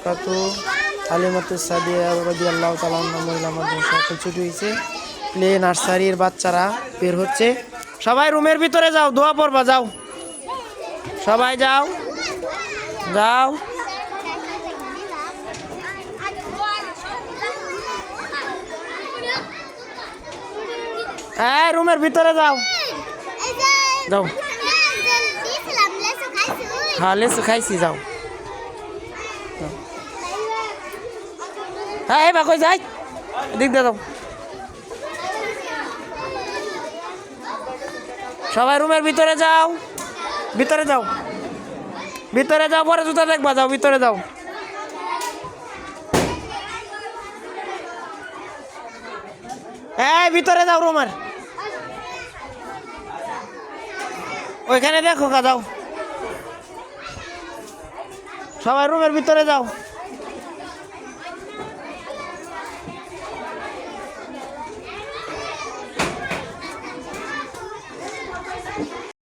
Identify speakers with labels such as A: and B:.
A: বারাকাতু। হালিমাতুস সাদিয়া রাদিয়াল্লাহু তাআলা আনহা মহিলা মাদ্রাসা ছুটি হয়েছে। প্লে নার্সারির বাচ্চারা বের হচ্ছে। সবাই রুমের ভিতরে যাও, দোয়া পড়বা, যাও সবাই যাও যাও। হ্যাঁ রুমের ভিতরে যাও যাও। হ্যাঁ লেসু খাইছি, যাও। হ্যাঁ এবার কই যাই, দিক দিয়ে যাও। সবাই রুমের ভিতরে যাও, ভিতরে যাও, ভিতরে যাও, পরে জুতা দেখবা, যাও ভিতরে যাও। এই ভিতরে যাও রুমের, ওইখানে দেখো, যাও সবাই রুমের ভিতরে যাও।